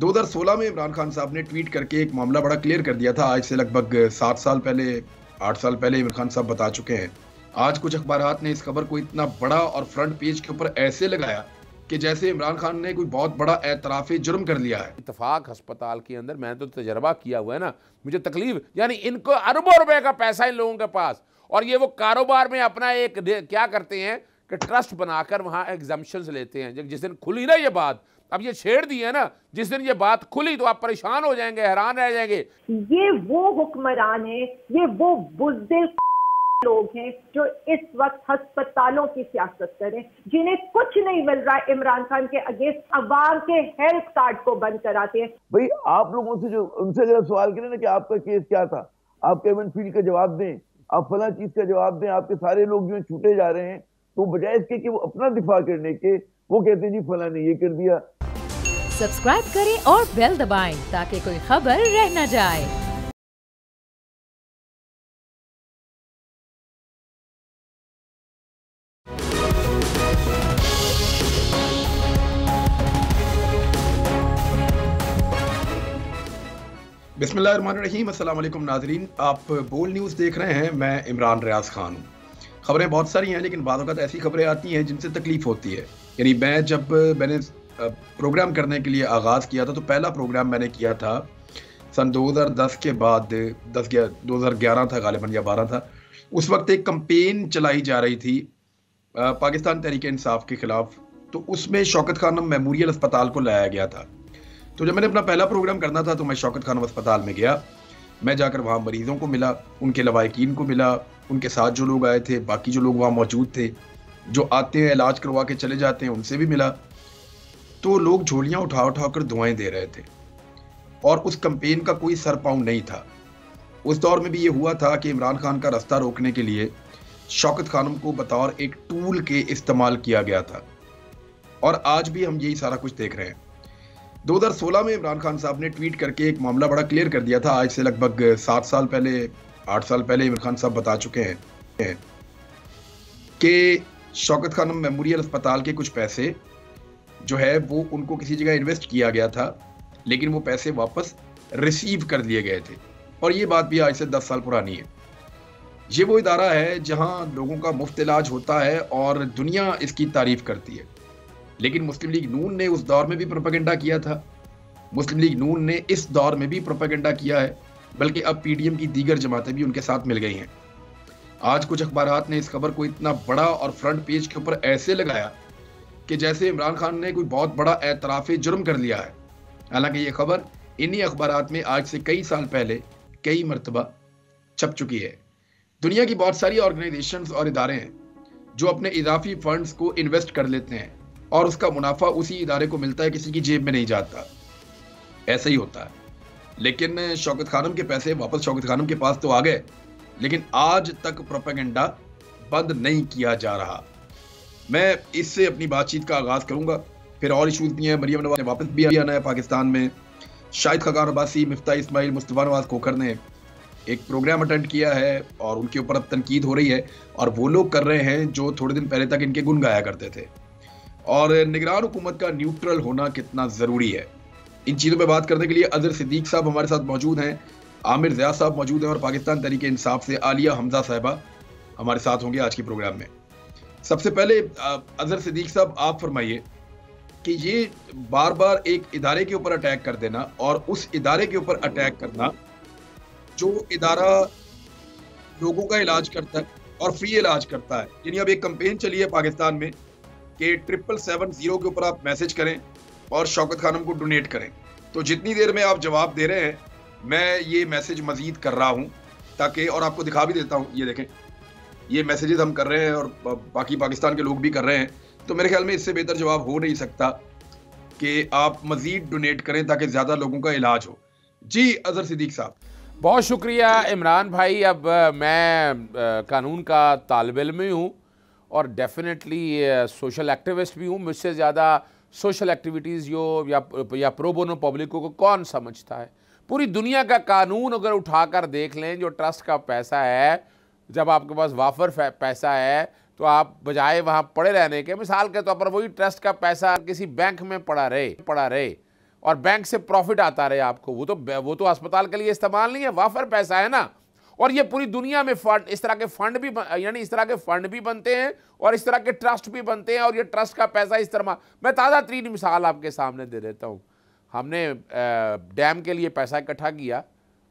2016 में इमरान खान साहब ने ट्वीट करके एक मामला बड़ा क्लियर कर दिया था। आज से लगभग 7 साल पहले, 8 साल पहले इमरान खान साहब बता चुके हैं। आज कुछ अखबारात ने इस खबर को इतना बड़ा और फ्रंट पेज के ऊपर ऐसे लगाया कि जैसे इमरान खान ने कोई बहुत बड़ा एतराफ़े जुर्म कर लिया है। इत्तफाक अस्पताल के अंदर मैंने तो तजर्बा किया हुआ है ना, मुझे तकलीफ, यानी इनको अरबों रुपए का पैसा इन लोगों के पास, और ये वो कारोबार में अपना एक क्या करते हैं कि ट्रस्ट बनाकर वहाँ एग्जाम्पशंस लेते हैं। जिस दिन खुली ना ये बात, अब ये छेड़ दी है ना, जिस दिन ये बात खुली तो आप परेशान हो जाएंगे, हैरान रह जाएंगे। ये वो हुक्मरान है, ये वो बुज़दिल लोग हैं जो इस वक्त अस्पतालों की सियासत करें, जिन्हें कुछ नहीं मिल रहा है। इमरान खान के अगेंस्ट अवाम के हेल्थ कार्ड को बंद कराते हैं। भाई आप लोगों से जो उनसे अगर सवाल करें ना कि आपका केस क्या था, आप केविन फील्ड का जवाब दें, आप फला चीज का जवाब दें, आपके सारे लोग जो छूटे जा रहे हैं, तो बजाय इसके कि वो अपना दिफा करने के वो कहते हैं जी फला ने ये कर दिया। सब्सक्राइब करें और बेल दबाएं ताकि कोई खबर रह न जाए। बिस्मिल्लाहिर्रहमानिर्रहीम, अस्सलाम वालेकुम नाजरीन। आप बोल न्यूज़ देख रहे हैं। मैं इमरान रियाज खान हूँ। खबरें बहुत सारी हैं, लेकिन बाद वक़्त ऐसी खबरें आती हैं जिनसे तकलीफ़ होती है। यानी मैंने प्रोग्राम करने के लिए आगाज़ किया था, तो पहला प्रोग्राम मैंने किया था सन 2010 के बाद, 2011 था गालिबन या 12 था। उस वक्त एक कैंपेन चलाई जा रही थी पाकिस्तान तहरीक इंसाफ के ख़िलाफ़, तो उसमें शौकत खानम मेमोरियल अस्पताल को लाया गया था। तो जब मैंने अपना पहला प्रोग्राम करना था तो मैं शौकत खानम अस्पताल में गया। मैं जाकर वहाँ मरीज़ों को मिला, उनके लवाहिकीन को मिला, उनके साथ जो लोग आए थे, बाकी जो लोग वहाँ मौजूद थे, जो आते हैं इलाज करवा के चले जाते हैं, उनसे भी मिला। तो लोग झोलियाँ उठा उठा कर दुआएं दे रहे थे और उस कैंपेन का कोई सर पाँव नहीं था। उस दौर में भी ये हुआ था कि इमरान खान का रास्ता रोकने के लिए शौकत खानम को बतौर एक टूल के इस्तेमाल किया गया था, और आज भी हम यही सारा कुछ देख रहे हैं। 2016 में इमरान खान साहब ने ट्वीट करके एक मामला बड़ा क्लियर कर दिया था। आज से लगभग 7 साल पहले, 8 साल पहले इमरान खान साहब बता चुके हैं कि शौकत खानम मेमोरियल अस्पताल के कुछ पैसे जो है वो उनको किसी जगह इन्वेस्ट किया गया था, लेकिन वो पैसे वापस रिसीव कर लिए गए थे। और ये बात भी आज से 10 साल पुरानी है। ये वो इदारा है जहां लोगों का मुफ्त इलाज होता है और दुनिया इसकी तारीफ करती है। लेकिन मुस्लिम लीग नून ने उस दौर में भी प्रोपेगेंडा किया था, मुस्लिम लीग नून ने इस दौर में भी प्रोपेगेंडा किया है, बल्कि अब पीडीएम की दीगर जमातें भी उनके साथ मिल गई हैं। आज कुछ अखबारात ने इस खबर को इतना बड़ा और फ्रंट पेज के ऊपर ऐसे लगाया कि जैसे इमरान खान ने कोई बहुत बड़ा एतराफ़े जुर्म कर लिया है। हालांकि ये खबर इन्हीं अखबारात में आज से कई साल पहले कई मरतबा छप चुकी है। दुनिया की बहुत सारी ऑर्गेनाइजेशंस और इदारे हैं जो अपने इजाफी फंड्स को इन्वेस्ट कर लेते हैं और उसका मुनाफा उसी इदारे को मिलता है, किसी की जेब में नहीं जाता। ऐसा ही होता है। लेकिन शौकत खानम के पैसे वापस शौकत खानम के पास तो आ गए, लेकिन आज तक प्रोपेगेंडा बंद नहीं किया जा रहा। मैं इससे अपनी बातचीत का आगाज़ करूंगा। फिर और इशूज़ भी हैं। मरियम नवाज ने वापस भी आना है पाकिस्तान में। शाहिद खकान अब्बासी, मिफ्ता इस्माइल, मुस्तफ़ा नवाज खोखर ने एक प्रोग्राम अटेंड किया है और उनके ऊपर अब तनकीद हो रही है, और वो लोग कर रहे हैं जो थोड़े दिन पहले तक इनके गुण गाया करते थे। और निगरान हुकूमत का न्यूट्रल होना कितना ज़रूरी है, इन चीज़ों पे बात करने के लिए अज़हर सिद्दीक साहब हमारे साथ मौजूद हैं, आमिर ज़िया साहब मौजूद हैं, और पाकिस्तान तहरीक इंसाफ से आलिया हमजा साहिबा हमारे साथ होंगे आज के प्रोग्राम में। सबसे पहले अज़हर सिद्दीक साहब, आप फरमाइए कि ये बार बार एक इदारे के ऊपर अटैक कर देना और उस इदारे के ऊपर अटैक करना जो इदारा लोगों का इलाज करता है और फ्री इलाज करता है। यानी अब एक कैंपेन चली है पाकिस्तान में कि 777 के ऊपर आप मैसेज करें और शौकत खानम को डोनेट करें। तो जितनी देर में आप जवाब दे रहे हैं, मैं ये मैसेज मजीद कर रहा हूँ ताकि, और आपको दिखा भी देता हूँ, ये देखें, ये मैसेजेस हम कर रहे हैं और बाकी पाकिस्तान के लोग भी कर रहे हैं। तो मेरे ख्याल में इससे बेहतर जवाब हो नहीं सकता कि आप मजीद डोनेट करें ताकि ज़्यादा लोगों का इलाज हो। जी अज़हर सिद्दीक साहब। बहुत शुक्रिया इमरान भाई। अब मैं कानून का तालिब इल्म ही हूँ और डेफिनेटली सोशल एक्टिविस्ट भी हूँ। मुझसे ज़्यादा सोशल एक्टिविटीज़ या प्रो बोनो पब्लिकों को कौन समझता है। पूरी दुनिया का कानून अगर उठाकर देख लें, जो ट्रस्ट का पैसा है, जब आपके पास वाफर पैसा है तो आप बजाय वहाँ पड़े रहने के, मिसाल के तौर पर वही ट्रस्ट का पैसा किसी बैंक में पड़ा रहे, और बैंक से प्रॉफिट आता रहे आपको, वो तो अस्पताल के लिए इस्तेमाल नहीं है, वाफर पैसा है ना। और ये पूरी दुनिया में फंड, इस तरह के फंड भी, यानी इस तरह के फंड भी बनते हैं और इस तरह के ट्रस्ट भी बनते हैं, और ये ट्रस्ट का पैसा इस तरह। मैं ताज़ा तरीन मिसाल आपके सामने दे देता हूँ। हमने डैम के लिए पैसा इकट्ठा किया,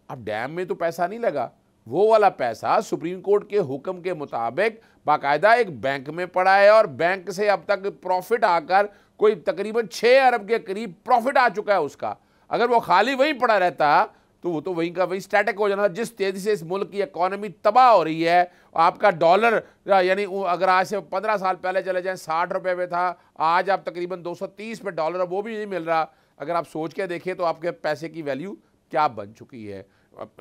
अब डैम में तो पैसा नहीं लगा, वो वाला पैसा सुप्रीम कोर्ट के हुक्म के मुताबिक बाकायदा एक बैंक में पड़ा है, और बैंक से अब तक प्रॉफिट आकर कोई तकरीबन 6 अरब के करीब प्रॉफिट आ चुका है उसका। अगर वो खाली वहीं पड़ा रहता तो वो तो वहीं का वहीं स्टैटिक हो जाना। जिस तेज़ी से इस मुल्क की इकॉनमी तबाह हो रही है, आपका डॉलर, यानी अगर आज से 15 साल पहले चले जाएं 60 रुपये में था, आज आप तकरीबन 230 पे डॉलर, वो भी नहीं मिल रहा। अगर आप सोच के देखें तो आपके पैसे की वैल्यू क्या बन चुकी है।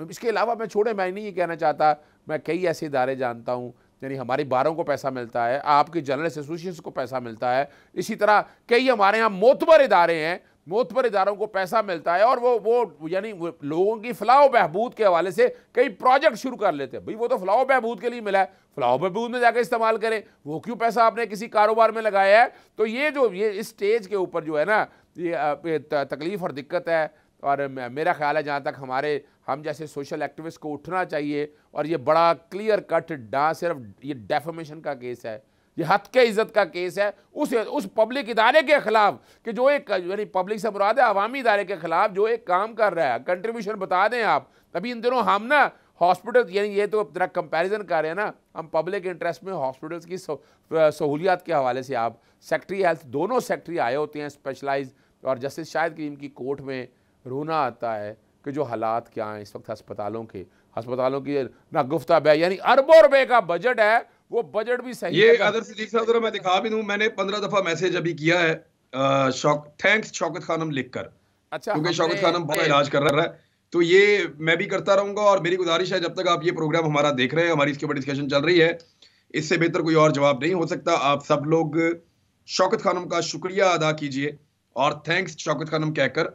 इसके अलावा मैं नहीं ये कहना चाहता, मैं कई ऐसे इदारे जानता हूँ, यानी हमारी बारों को पैसा मिलता है, आपकी जनरल एसोसिएशन को पैसा मिलता है, इसी तरह कई हमारे यहाँ मोतबर इदारे हैं, मोतबर इदारों को पैसा मिलता है, और वो यानी लोगों की फलाह बहबूद के हवाले से कई प्रोजेक्ट शुरू कर लेते हैं। भाई वो तो फलाह बहबूद के लिए मिला है, फलाह बहबूद में जाकर इस्तेमाल करें, वो क्यों पैसा आपने किसी कारोबार में लगाया है। तो ये इस स्टेज के ऊपर जो है ना, ये तकलीफ और दिक्कत है। और मेरा ख्याल है जहाँ तक हम जैसे सोशल एक्टिविस्ट को उठना चाहिए, और ये बड़ा क्लियर कट ना सिर्फ ये डेफेमेशन का केस है, ये हद के इज़्ज़त का केस है उस पब्लिक इदारे के खिलाफ कि जो एक, यानी पब्लिक से मुराद है अवामी इदारे के खिलाफ जो एक काम कर रहा है। कंट्रीब्यूशन बता दें आप। अभी इन दिनों हम ना हॉस्पिटल, यानी ये तो तरह कंपैरिजन कर रहे हैं ना, हम पब्लिक इंटरेस्ट में हॉस्पिटल्स की सहूलियात के हवाले से, आप सेक्रेटरी हेल्थ, दोनों सेक्रेटरी आए होते हैं स्पेशलाइज, और जस्टिस शाहिद करीम की कोर्ट में रोना आता है कि जो हालात क्या हैं इस वक्त अस्पतालों की ना गुफ्ताब है, यानी अरबों रुपए का बजट है, वो बजट भी सही ये अदर सिद्दीक साहब जरा मैं दिखा भी दूं, मैंने 15 दफा मैसेज अभी किया है थैंक्स शौकत खानम लिखकर। अच्छा, क्योंकि शौकत खानम बहुत इलाज कर रहा है, तो ये मैं भी करता रहूंगा। और मेरी गुजारिश है, जब तक आप ये प्रोग्राम हमारा देख रहे हैं, हमारी इसके ऊपर डिस्कशन चल रही है, इससे बेहतर कोई और जवाब नहीं हो सकता। आप सब लोग शौकत खानम का शुक्रिया अदा कीजिए और थैंक्स शौकत खानम कहकर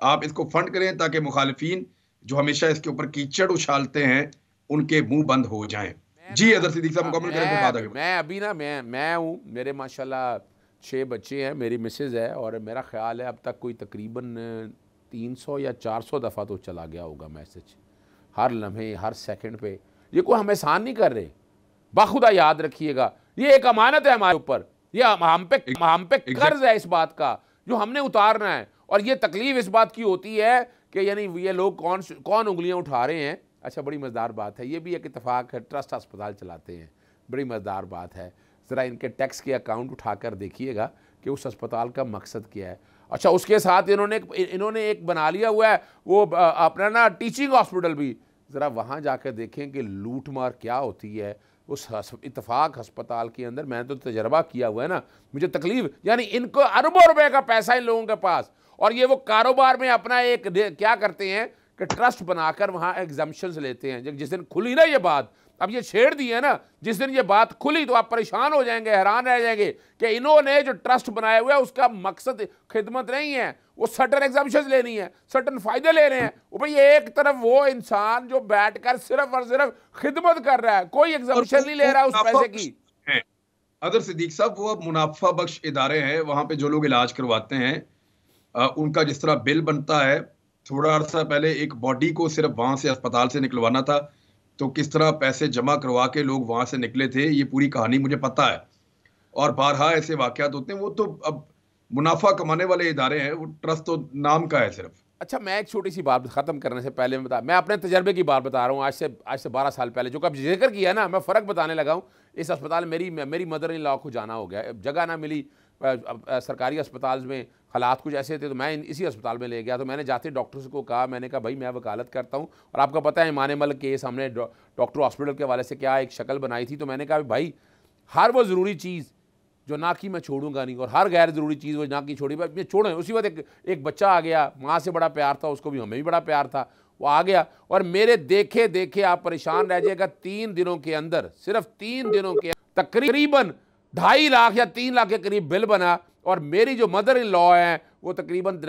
आप इसको फंड करें, ताकि मुखालिफिन जो हमेशा इसके ऊपर कीचड़ उछालते हैं उनके मुंह बंद हो जाएं। जी अदर सिद्दीक साहब मुकम्मल करें, बाद आगे। मैं अभी ना मैं हूँ, मेरे माशाल्लाह 6 बच्चे हैं, मेरी मिसेज है, और मेरा ख्याल है अब तक कोई तकरीबन 300 या 400 दफ़ा तो चला गया होगा मैसेज, हर लम्हे हर सेकंड पे। ये कोई हम एहसान नहीं कर रहे, बाखुदा याद रखिएगा, ये एक अमानत है हमारे ऊपर, ये हम पे कर्ज है इस बात का जो हमने उतारना है। और ये तकलीफ इस बात की होती है कि यानी ये लोग कौन उंगलियां उठा रहे हैं। अच्छा, बड़ी मज़ेदार बात है, ये भी एक इत्तेफाक है, ट्रस्ट अस्पताल चलाते हैं, बड़ी मज़ेदार बात है। ज़रा इनके टैक्स के अकाउंट उठाकर देखिएगा कि उस अस्पताल का मकसद क्या है। अच्छा, उसके साथ इन्होंने एक बना लिया हुआ है वो अपना ना टीचिंग हॉस्पिटल भी, ज़रा वहाँ जाकर देखें कि लूट मार क्या होती है उस इत्तेफाक अस्पताल के अंदर। मैंने तो तजर्बा किया हुआ है ना, मुझे तकलीफ, यानी इनको अरबों रुपए का पैसा इन लोगों के पास, और ये वो कारोबार में अपना एक क्या करते हैं कि ट्रस्ट बनाकर वहाँ एग्जम्पशंस लेते हैं। जिस दिन खुली ना ये बात, अब ये छेड़ दी है ना, जिस दिन ये बात खुली तो आप परेशान हो जाएंगे, हैरान रह जाएंगे कि इन्होंने जो ट्रस्ट बनाया हुआ है उसका मकसद खिदमत नहीं है, वो सर्टन एग्जम्पशंस लेनी है, सर्टन फायदे ले रहे हैं। वो भाई एक तरफ वो इंसान जो बैठकर सिर्फ और सिर्फ खिदमत कर रहा है, कोई एग्जम्पशन नहीं ले रहा उस पैसे की। अदर सिद्दीक साहब, वो अब मुनाफा बख्श इदारे हैं, वहां पे जो लोग इलाज करवाते हैं उनका जिस तरह बिल बनता है, थोड़ा अर्सा पहले एक बॉडी को सिर्फ वहां से अस्पताल से निकलवाना था, तो किस तरह पैसे जमा करवा के लोग वहां से निकले थे, ये पूरी कहानी मुझे पता है। और बारहा ऐसे वाकयात होते हैं। वो तो अब मुनाफा कमाने वाले इदारे हैं, वो ट्रस्ट तो नाम का है सिर्फ। अच्छा, मैं एक छोटी सी बात ख़त्म करने से पहले मैं अपने तजर्बे की बात बता रहा हूँ। आज से 12 साल पहले जो कब जिक्र किया ना, मैं फ़र्क बताने लगा हूँ। इस अस्पताल मेरी मदर इन लॉ को जाना हो गया, जगह ना मिली सरकारी अस्पताल में, हालात कुछ ऐसे थे, तो मैं इसी अस्पताल में ले गया। तो मैंने जाते डॉक्टर्स को कहा, मैंने कहा भाई मैं वकालत करता हूँ, और आपको पता है ईमान मलिक केस हमने डॉक्टर हॉस्पिटल के हवाले से क्या एक शक्ल बनाई थी। तो मैंने कहा भाई हर वो ज़रूरी चीज़ जो ना की मैं छोड़ूंगा नहीं, और हर गैर ज़रूरी चीज़ वो ना की छोड़ी मैं छोड़ें। उसी वक्त एक बच्चा आ गया, माँ से बड़ा प्यार था उसको भी, हमें भी बड़ा प्यार था, वो आ गया, और मेरे देखे देखे आप परेशान रह जाएगा, 3 दिनों के अंदर, सिर्फ 3 दिनों के तकरीबन 2.5 लाख या 3 लाख के करीब बिल बना। और मेरी जो मदर इन लॉ हैं वो तकरीबन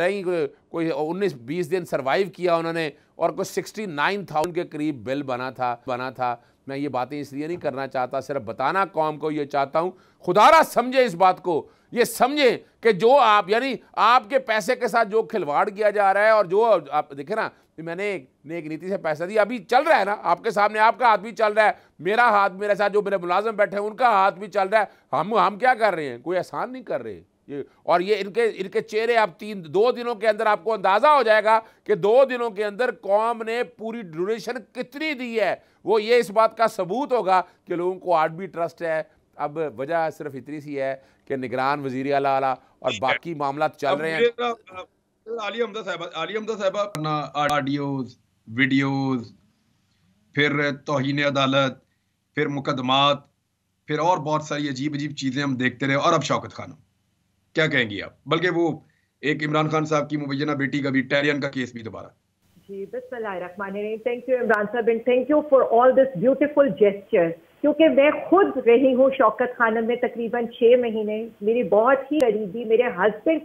कोई 19-20 दिन सर्वाइव किया उन्होंने, और कोई 69,000 के करीब बिल बना था। मैं ये बातें इसलिए नहीं करना चाहता, सिर्फ बताना कौम को ये चाहता हूँ, खुदारा समझे इस बात को, ये समझे कि जो आप यानी आपके पैसे के साथ जो खिलवाड़ किया जा रहा है, और जो आप देखें ना, मैंने एक नीति से पैसा दिया, अभी चल रहा है ना आपके सामने, आपका हाथ भी चल रहा है, मेरा हाथ, मेरे साथ जो मेरे मुलाजिम बैठे हैं उनका हाथ भी चल रहा है। हम क्या कर रहे हैं, कोई एहसान नहीं कर रहे ये, और ये इनके चेहरे आप 2 दिनों के अंदर आपको अंदाजा हो जाएगा कि 2 दिनों के अंदर कौम ने पूरी ड्यूरेशन कितनी दी है। वो ये इस बात का सबूत होगा कि लोगों को आज भी ट्रस्ट है। अब वजह सिर्फ इतनी सी है कि निगरान वजीर आला और बाकी मामला चल रहे हैं। आलिया हमजा साहबा अपना ऑडियोज, वीडियोज, फिर तौहीन अदालत, फिर मुकदमात, फिर और बहुत सारी अजीब अजीब चीजें हम देखते रहे। और अब शौकत खानम, क्या कहेंगी आप? बल्कि वो एक इमरान खान साहब की मुबैना बेटी का भी, टैरियन का केस भी दोबारा। जी, बिस्मिल्लाहिर्रहमानिर्रहीम। थैंक यू इमरान साहब and thank you for all this beautiful gesture, क्योंकि मैं खुद रही हूँ शौकत खानम में तकरीबन 6 महीने। मेरी बहुत ही करीबी मेरे हस्बैंड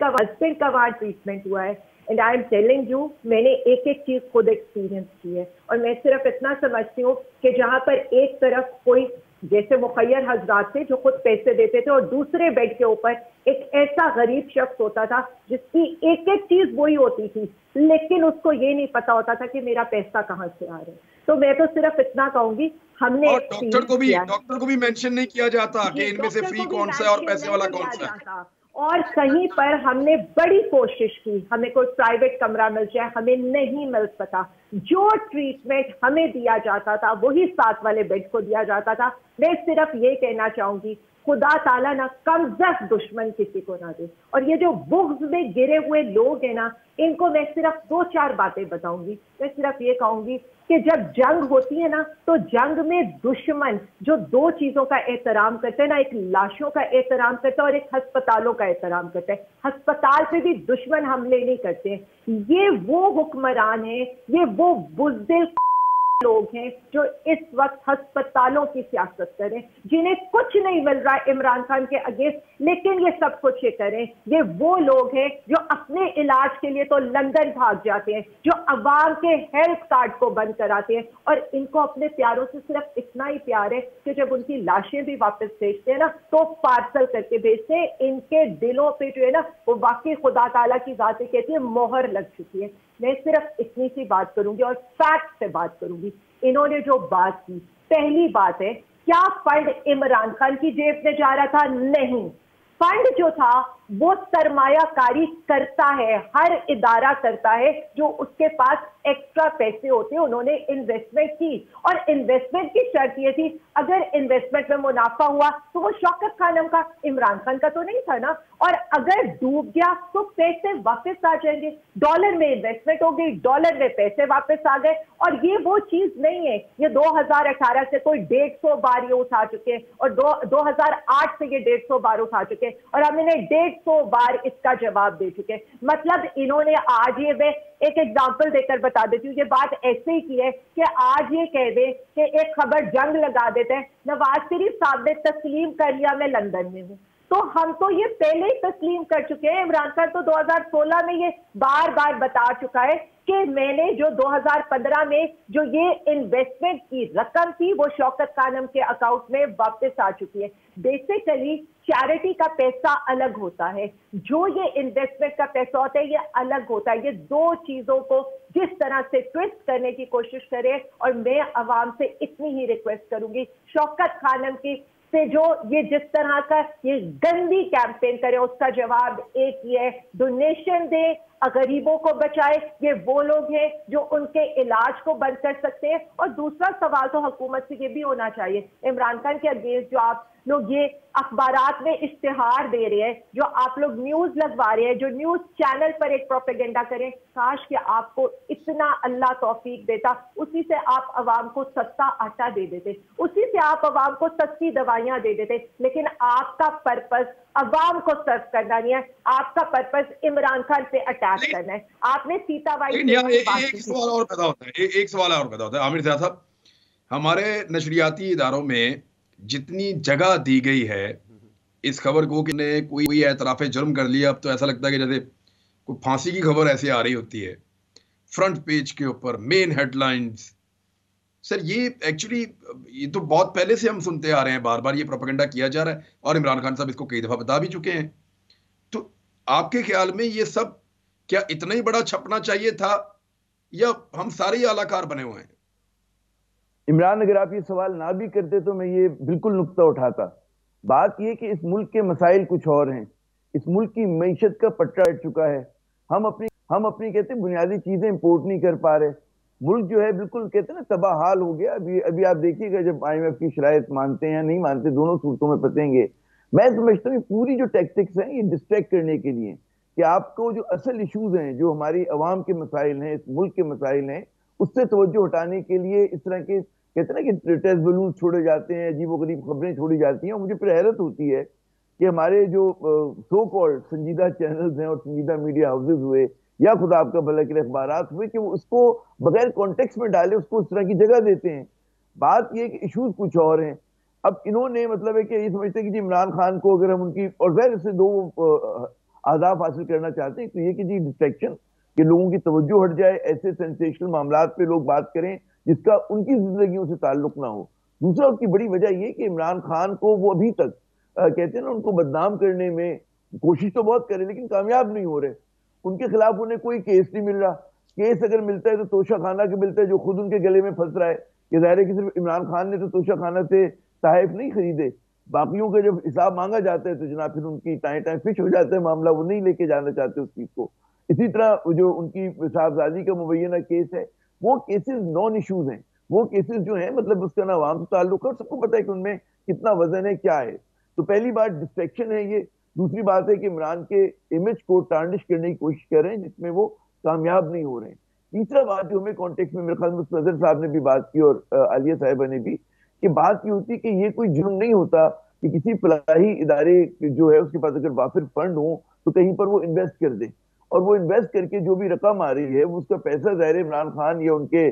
का वहाँ ट्रीटमेंट हुआ है and I am telling you, मैंने एक एक चीज खुद एक्सपीरियंस की है। और मैं सिर्फ इतना समझती हूँ कि जहाँ पर एक तरफ कोई जैसे मुखैर हजरात थे जो खुद पैसे देते थे, और दूसरे बेड के ऊपर एक ऐसा गरीब शख्स होता था जिसकी एक एक चीज वही होती थी, लेकिन उसको ये नहीं पता होता था कि मेरा पैसा कहाँ से आ रहा है। तो मैं तो सिर्फ इतना कहूंगी, हमने डॉक्टर को भी मेंशन नहीं किया जाता कि इनमें से फ्री कौन सा है और पैसे वाला कौन सा है। और कहीं पर हमने बड़ी कोशिश की, हमें कोई प्राइवेट कमरा मिल जाए, हमें नहीं मिल सका। जो ट्रीटमेंट हमें दिया जाता था वही 7 वाले बेड को दिया जाता था। मैं सिर्फ ये कहना चाहूंगी, खुदा ताला ना कमजोर दुश्मन किसी को ना दे। और ये जो बुग़्ज़ में गिरे हुए लोग हैं ना, इनको मैं सिर्फ 2-4 बातें बताऊंगी। मैं सिर्फ ये कहूंगी कि जब जंग होती है ना, तो जंग में दुश्मन जो 2 चीजों का एहतराम करते हैं ना, एक लाशों का एहतराम करता है और एक अस्पतालों का एहतराम करता है। अस्पताल पे भी दुश्मन हमले नहीं करते। ये वो हुक्मरान है, ये वो बुज़दिल लोग हैं जो इस वक्त अस्पतालों की सियासत करें, जिन्हें कुछ नहीं मिल रहा है इमरान खान के अगेंस्ट, लेकिन ये सब कुछ ये करें। ये वो लोग हैं जो अपने इलाज के लिए तो लंदन भाग जाते हैं, जो अवाम के हेल्थ कार्ड को बंद कराते हैं, और इनको अपने प्यारों से सिर्फ इतना ही प्यार है कि जब उनकी लाशें भी वापस भेजते हैं ना, तो पार्सल करके भेजते हैं। इनके दिलों पे जो है ना, वो वाकई खुदा ताला की जात कहती है मोहर लग चुकी है। मैं सिर्फ इतनी सी बात करूंगी और फैक्ट से बात करूंगी। इन्होंने जो बात की, पहली बात है, क्या फंड इमरान खान की जेब में जा रहा था? नहीं। फंड जो था वो सरमायाकारी करता है, हर इदारा करता है जो उसके पास एक्स्ट्रा पैसे होते हैं। उन्होंने इन्वेस्टमेंट की, और इन्वेस्टमेंट की शर्त ये थी, अगर इन्वेस्टमेंट में मुनाफा हुआ तो वो शौकत खानम का, इमरान खान का तो नहीं था ना। और अगर डूब गया तो पैसे वापस आ जाएंगे। डॉलर में इन्वेस्टमेंट हो गई, डॉलर में पैसे वापस आ गए। और ये वो चीज नहीं है, ये 2018 से कोई 150 बार ये उठा चुके हैं, और 2008 से ये 150 बार उठा चुके हैं, और हम इन्हें 150 बार इसका जवाब दे चुके हैं। मतलब इन्होंने आज, ये मैं एक एग्जांपल देकर बता देती हूँ, ये बात ऐसे ही की है कि आज ये कह दे कि एक खबर जंग लगा देते हैं, नवाज शरीफ साहब ने तस्लीम कर लिया मैं लंदन में हूँ, तो हम तो ये पहले ही तस्लीम कर चुके हैं। इमरान खान तो 2016 में ये बार बार बता चुका है कि मैंने जो 2015 में जो ये इन्वेस्टमेंट की रकम थी वो शौकत खानम के अकाउंट में वापस आ चुकी है। बेसिकली चैरिटी का पैसा अलग होता है, जो ये इन्वेस्टमेंट का पैसा होता है ये अलग होता है। ये 2 चीजों को जिस तरह से ट्विस्ट करने की कोशिश करे, और मैं अवाम से इतनी ही रिक्वेस्ट करूंगी, शौकत खानम की से जो ये जिस तरह का ये गंदी कैंपेन करे, उसका जवाब एक ही है, डोनेशन दे, गरीबों को बचाए। ये वो लोग हैं जो उनके इलाज को बंद कर सकते हैं। और दूसरा सवाल तो हुकूमत से ये भी होना चाहिए, इमरान खान के अगेंस्ट जो आप लोग ये अखबारात में इश्तिहार दे रहे हैं, जो आप लोग न्यूज लगवा रहे हैं, जो न्यूज चैनल पर एक प्रोपेगेंडा करें, काश कि आपको इतना अल्लाह तौफीक देता, उसी से आप अवाम को सस्ता आटा दे देते, उसी से आप अवाम को सस्ती दवाइयां दे देते। लेकिन आपका पर्पस अवाम को सर्व करना नहीं है, आपका पर्पस इमरान खान पे अटैक करना है। आपने सीताबाई एक सवाल और पैदा होता है आमिर साहब, हमारे नशरियाती इदारों में जितनी जगह दी गई है इस खबर को कि ने कोई एतराफ़े जुर्म कर लिया, अब तो ऐसा लगता है कि जैसे कोई फांसी की खबर ऐसे आ रही होती है, फ्रंट पेज के ऊपर मेन हेडलाइंस, सर ये एक्चुअली ये तो बहुत पहले से हम सुनते आ रहे हैं, बार बार ये प्रोपेगेंडा किया जा रहा है और इमरान खान साहब इसको कई दफा बता भी चुके हैं। तो आपके ख्याल में ये सब क्या इतना ही बड़ा छपना चाहिए था या हम सारे ही आलाकार बने हुए हैं? इमरान, अगर आप ये सवाल ना भी करते तो मैं ये बिल्कुल नुक्ता उठाता। बात ये कि इस मुल्क के मसाइल कुछ और हैं। इस मुल्क की मईशत का पट्टा हट चुका है। हम अपनी कहते हैं बुनियादी चीजें इंपोर्ट नहीं कर पा रहे। मुल्क जो है बिल्कुल कहते हैं ना तबाह हाल हो गया। अभी अभी आप देखिएगा, जब IMF की शरायत मानते हैं या नहीं मानते, दोनों सूरतों में फंसेंगे। मैं समझता हूँ पूरी जो टैक्टिक्स हैं ये डिस्ट्रैक्ट करने के लिए, कि आपको जो असल इश्यूज हैं, जो हमारी अवाम के मसाइल हैं, इस मुल्क के मसाइल हैं, उससे तवज्जो हटाने के लिए इस तरह के कहते हैं ना कि टेस्ट बलून छोड़े जाते हैं, अजीबोगरीब खबरें छोड़ी जाती हैं। और मुझे फिर हैरत होती है कि हमारे जो सो कॉल्ड संजीदा चैनल्स हैं और संजीदा मीडिया हाउसेज हुए या खुदा आपका भला के अखबारात हुए, कि वो उसको बगैर कॉन्टेक्स्ट में डाले उसको उस तरह की जगह देते हैं। बात ये कि इश्यूज कुछ और हैं। अब इन्होंने मतलब है कि ये समझते हैं कि जी इमरान खान को अगर हम उनकी और वैसे से दो आदाफ हासिल करना चाहते हैं, तो ये कि जी डिस्ट्रैक्शन, कि लोगों की तवज्जो हट जाए, ऐसे सेंसेशनल मामलात पे लोग बात करें जिसका उनकी जिंदगियों से ताल्लुक ना हो। दूसरा उसकी बड़ी वजह ये कि इमरान खान को वो अभी तक कहते हैं ना, उनको बदनाम करने में कोशिश तो बहुत करे लेकिन कामयाब नहीं हो रहे। उनके खिलाफ उन्हें कोई केस नहीं मिल रहा। केस अगर मिलता है तो तोशा खाना के मिलता है जो खुद उनके गले में फंस रहा है। कि जाहिर है कि सिर्फ इमरान खान ने तो तोशा खाना से तहफ नहीं खरीदे, बाकियों का जब हिसाब मांगा जाता है तो जनाब फिर उनकी टाइम टाइम फिश हो जाता है मामला, वो नहीं लेके जाना चाहते उस चीज को। इसी तरह जो उनकी साहबजादी का मुबैना केस है, वो केसेस नॉन इश्यूज हैं। वो केसेस जो है मतलब उसका ना आवाम से ताल्लुक है और सबको पता है कि उनमें कितना वजन है, क्या है। तो पहली बात डिस्ट्रैक्शन है ये। दूसरी बात है कि इमरान के इमेज को टार्निश करने की कोशिश कर रहे हैं जिसमें वो कामयाब नहीं हो रहे हैं। तीसरा बात जो हमें कॉन्टेक्स्ट में मेरे ख्याल में नजर साहब ने भी बात की और आलिया साहिबा ने भी, कि बात ये होती है कि ये कोई जुर्म नहीं होता कि किसी फलाही इदारे जो है उसके पास अगर वाफिर फंड हो तो कहीं पर वो इन्वेस्ट कर दे, और वो इन्वेस्ट करके जो भी रकम आ रही है उसका पैसा ज़ाहिर इमरान खान या उनके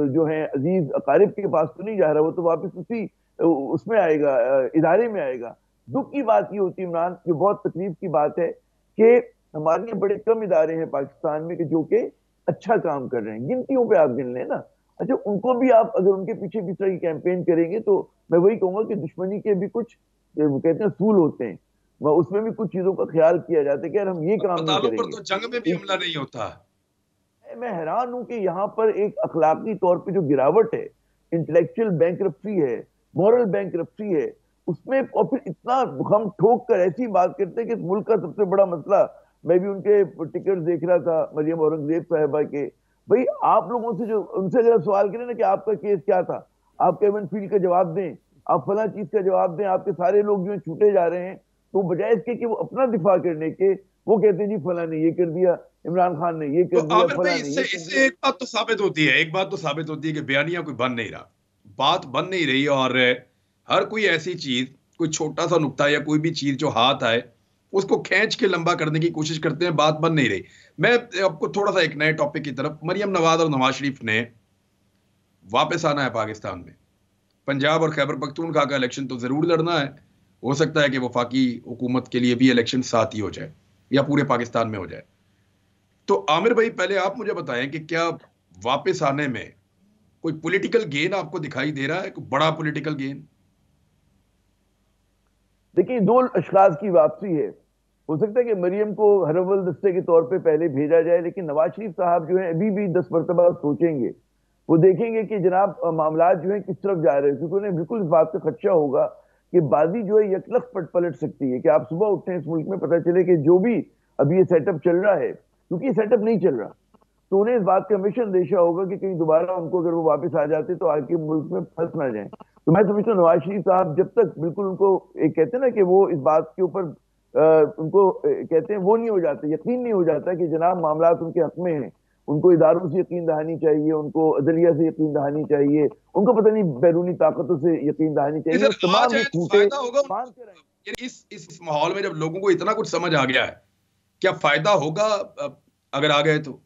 जो है अजीज अकारिब के पास तो नहीं जा रहा, वो तो वापस उसी उसमें आएगा, इदारे में आएगा। दुख की बात ये होती है इमरान, जो बहुत तकलीफ की बात है कि हमारे यहाँ बड़े कम इदारे हैं पाकिस्तान में कि जो कि अच्छा काम कर रहे हैं। गिनतियों पे आप गिन लें ना। अच्छा, उनको भी आप अगर उनके पीछे भी तरह की कैंपेन करेंगे तो मैं वही कहूंगा कि दुश्मनी के भी कुछ कहते हैं सूल होते हैं, उसमें भी कुछ चीजों का ख्याल किया जाता है कि यार हम ये काम नहीं करेंगे। पर तो जंग में भी हमला नहीं होता। मैं हैरान हूं कि यहाँ पर एक अखलाकी तौर पे जो गिरावट है, इंटेलेक्चुअल बैंकरप्सी है, मॉरल बैंकरप्सी है, उसमें और फिर इतना हम ठोक कर ऐसी बात करते हैं कि इस मुल्क का सबसे बड़ा मसला, मैं भी उनके टिकट देख रहा था मरियम औरंगजेब साहिबा के, भाई आप लोगों से जो उनसे जरा सवाल करें ना कि आपका केस क्या था, आप केविन फील्ड का जवाब दें, आप फला चीज का जवाब दें, आपके सारे लोग जो छूटे जा रहे हैं, तो बजाय इसके कि वो अपना दिफा करने के वो कहते हैं जी फला ने ये कर दिया, इमरान खान ने ये कर दिया, फला ने ये इससे एक बात तो साबित होती है, कि बयानिया कोई बन नहीं रहा, बात बन नहीं रही। और हर कोई ऐसी चीज, कोई छोटा सा नुक्ता या कोई भी चीज जो हाथ आए उसको खींच के लंबा करने की कोशिश करते हैं, बात बन नहीं रही। मैं आपको थोड़ा सा एक नए टॉपिक की तरफ, मरियम नवाज और नवाज शरीफ ने वापस आना है पाकिस्तान में, पंजाब और खैबर पख्तूनख्वा का इलेक्शन तो जरूर लड़ना है। हो सकता है कि वफाकी हुकूमत के लिए भी इलेक्शन साथ ही हो जाए या पूरे पाकिस्तान में हो जाए। तो आमिर भाई, पहले आप मुझे बताएं कि क्या वापस आने में कोई पॉलिटिकल गेन आपको दिखाई दे रहा है, कोई बड़ा पॉलिटिकल गेन? देखिए, दो अशखास की वापसी है। हो सकता है कि मरियम को हरवल दस्ते के तौर पे पहले भेजा जाए, लेकिन नवाज शरीफ साहब जो है अभी भी 10 मरतबा सोचेंगे। वो देखेंगे कि जनाब मामला जो है किस तरफ जा रहे हैं, क्योंकि उन्हें बिल्कुल इस बात का खदशा होगा कि बाजी जो है यकलख पलट सकती है। कि आप सुबह उठे इस मुल्क में, पता चले कि जो भी अभी ये सेटअप चल रहा है, क्योंकि ये सेटअप नहीं चल रहा, तो उन्हें इस बात का हमेशा अंदेशा होगा कि कहीं दोबारा उनको अगर वो वापस आ जाते तो आगे मुल्क में फंस ना जाए। तो मैं समझता हूँ नवाज शरीफ साहब जब तक बिल्कुल उनको एक कहते हैं ना कि वो इस बात के ऊपर उनको कहते हैं वो नहीं हो जाते, यकीन नहीं हो जाता कि जनाब मामला उनके हक में हैं, उनको इदारों से यकीन दहानी चाहिए, उनको अदलिया से यकीन दहानी चाहिए, उनको पता नहीं बैरूनी ताकतों से यकीन दहानी चाहिए। तमाम ये खूंटे इस माहौल में जब लोगों को इतना कुछ समझ आ गया है, क्या फायदा होगा अगर आ गए तो?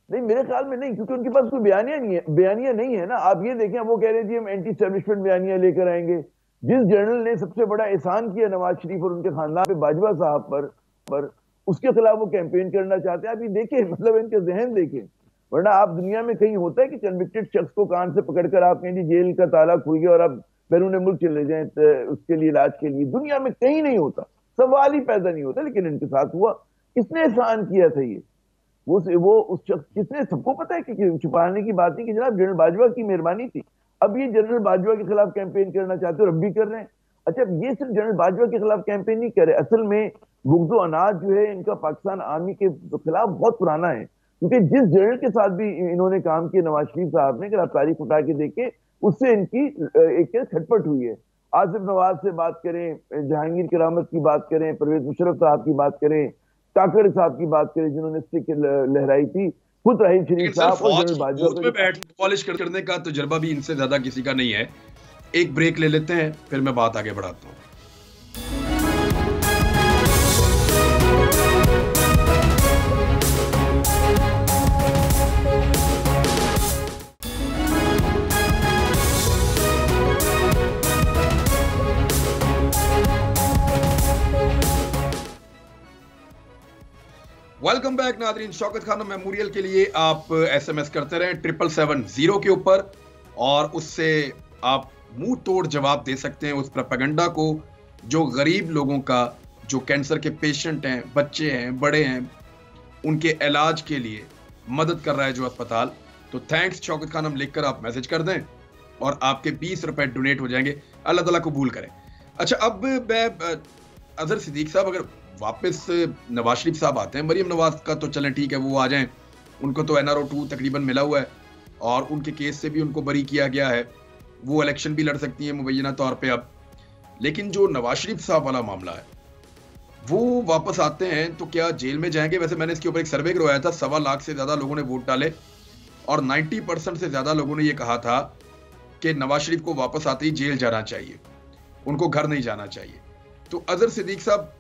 नहीं, मेरे ख्याल में नहीं, क्योंकि उनके पास कोई बयानिया नहीं है ना। आप ये देखें, वो कह रहे थे हम एंटी एस्टेब्लिशमेंट बयानिया लेकर आएंगे। जिस जर्नल ने सबसे बड़ा एहसान किया नवाज शरीफ और उनके खानदान पे, बाजवा साहब पर उसके खिलाफ वो कैंपेन करना चाहते हैं। आप ये देखें, मतलब इनके जहन देखें। वरना आप दुनिया में कहीं होता है कि कन्विक्टेड शख्स को कान से पकड़कर आप कहें जी जेल का ताला खुल गया और आप बैरून मुल्क चले जाएं उसके लिए इलाज के लिए, दुनिया में कहीं नहीं होता, सवाल ही पैदा नहीं होता। लेकिन इनके साथ हुआ। किसने एहसान किया था ये? वो उस शख्स, किसने? सबको पता है कि छुपाने की बात नहीं कि जनाब जनरल बाजवा की मेहरबानी थी। अब ये जनरल बाजवा के खिलाफ कैंपेन करना चाहते हो और अब भी कर रहे हैं। अच्छा, ये सिर्फ जनरल बाजवा के खिलाफ कैंपेन नहीं कर रहे, असल में बुग़्ज़ अनाज जो है इनका पाकिस्तान आर्मी के खिलाफ बहुत पुराना है। क्योंकि जिस जनरल के साथ भी इन्होंने काम किया नवाज शरीफ साहब ने, अगर आप तारीख उठा के देखें, उससे इनकी एक खटपट हुई है। आसिफ नवाज से बात करें, जहांगीर करामत की बात करें, परवेज मुशर्रफ साहब की बात करें, काकड़ साहब की बात करें जिन्होंने स्टिक लहराई थी, खुद राहील शरीफ साहब और जनरल बाजवा बैठ पॉलिश करने का तजुर्बा भी इनसे ज्यादा किसी का नहीं है। एक ब्रेक ले लेते हैं, फिर मैं बात आगे बढ़ाता हूँ। Welcome back Nadreen. Shaukat Khan memorial के लिए आप SMS करते रहें 7770 के ऊपर, और उससे आप मुंह तोड़ जवाब दे सकते हैं उस प्रोपेगेंडा को जो गरीब लोगों का, जो कैंसर के पेशेंट हैं, बच्चे हैं, बड़े हैं, उनके इलाज के लिए मदद कर रहा है जो अस्पताल। तो थैंक्स शौकत खान लिखकर आप मैसेज कर दें और आपके 20 रुपए डोनेट हो जाएंगे। अल्लाह ताला कबूल करें। अच्छा, अब मैं अजहर सिद्दीक साहब अगर वापस नवाज शरीफ साहब आते हैं, मरीम नवाज का तो चलें ठीक है, वो आ जाएं, उनको तो NRO 2 तकरीबन मिला हुआ है और उनके केस से भी उनको बरी किया गया है, वो इलेक्शन भी लड़ सकती हैं मुबैना तौर पे अब। लेकिन जो नवाज शरीफ साहब वाला मामला है, वो वापस आते हैं तो क्या जेल में जाएंगे? वैसे मैंने इसके ऊपर एक सर्वे करवाया था, 1.25 लाख से ज्यादा लोगों ने वोट डाले और 90% से ज्यादा लोगों ने ये कहा था कि नवाज शरीफ को वापस आते ही जेल जाना चाहिए, उनको घर नहीं जाना चाहिए। तो अजहर सिद्दीक साहब,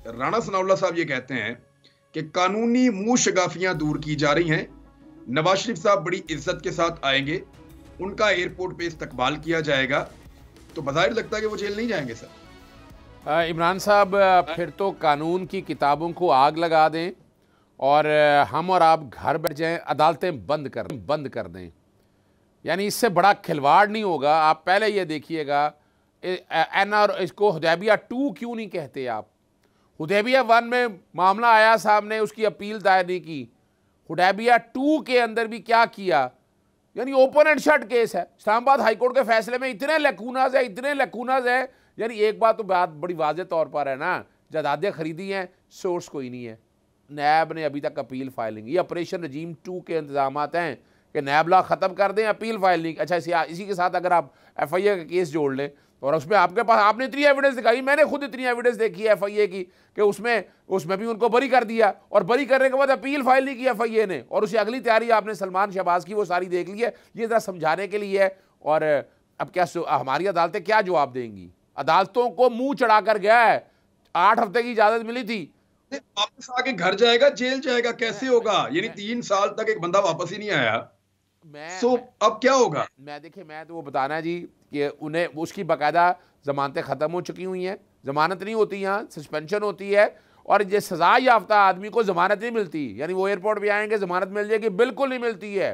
राणा सनाउल्लाह साहब ये कहते हैं कि कानूनी मुंह शगाफियां दूर की जा रही हैं, नवाज शरीफ साहब बड़ी इज्जत के साथ आएंगे, उनका एयरपोर्ट पे इस्तकबाल किया जाएगा, तो बज़ाहिर लगता है कि वो जेल नहीं जाएंगे। सर इमरान साहब, फिर तो कानून की किताबों को आग लगा दें और हम और आप घर बैठ जाएं, अदालतें बंद कर दें, यानी इससे बड़ा खिलवाड़ नहीं होगा। आप पहले ये देखिएगा, इसको हुदैबिया 2 क्यों नहीं कहते आप? हुदैबिया 1 में मामला आया सामने, उसकी अपील दायर नहीं की। हुदैबिया 2 के अंदर भी क्या किया, यानी ओपन एंड शट केस है। इस्लामाबाद हाईकोर्ट के फैसले में इतने लकूनाज है, यानी एक बात तो बात बड़ी वाज़ेह तौर पर है ना, जायदादें खरीदी हैं, सोर्स कोई नहीं है। नैब ने अभी तक अपील फाइल नहीं की। ये ऑपरेशन रजीम 2 के इंतजाम हैं कि नैब लॉ ख़त्म कर दें, अपील फाइल नहीं। अच्छा, इसी के साथ अगर आप FIA का केस जोड़ लें और उसमें आपके पास, आपने इतनी एविडेंस दिखाई, मैंने खुद इतनी एविडेंस देखी है FIA की कि उसमें भी उनको बरी कर दिया और बरी करने के बाद अपील फाइल नहीं की FIA ने, और उसी अगली तैयारी आपने सलमान शहबाज की वो सारी देख ली है। ये ज़रा समझाने के लिए है। और अब क्या हमारी अदालतें क्या जवाब देंगी? अदालतों को मुंह चढ़ा कर गया है, 8 हफ्ते की इजाज़त मिली थी, वापस आके घर जाएगा, जेल जाएगा, कैसे होगा? यानी 3 साल तक एक बंदा वापस ही नहीं आया। अब क्या होगा? मैं तो वो बताना है जी कि उन्हें उसकी बाकायदा जमानतें ख़त्म हो चुकी हुई हैं। जमानत नहीं होती, यहाँ सस्पेंशन होती है, और ये सजा याफ्ता आदमी को जमानत नहीं मिलती। यानी वो एयरपोर्ट पे आएंगे, जमानत मिल जाएगी, बिल्कुल नहीं मिलती है।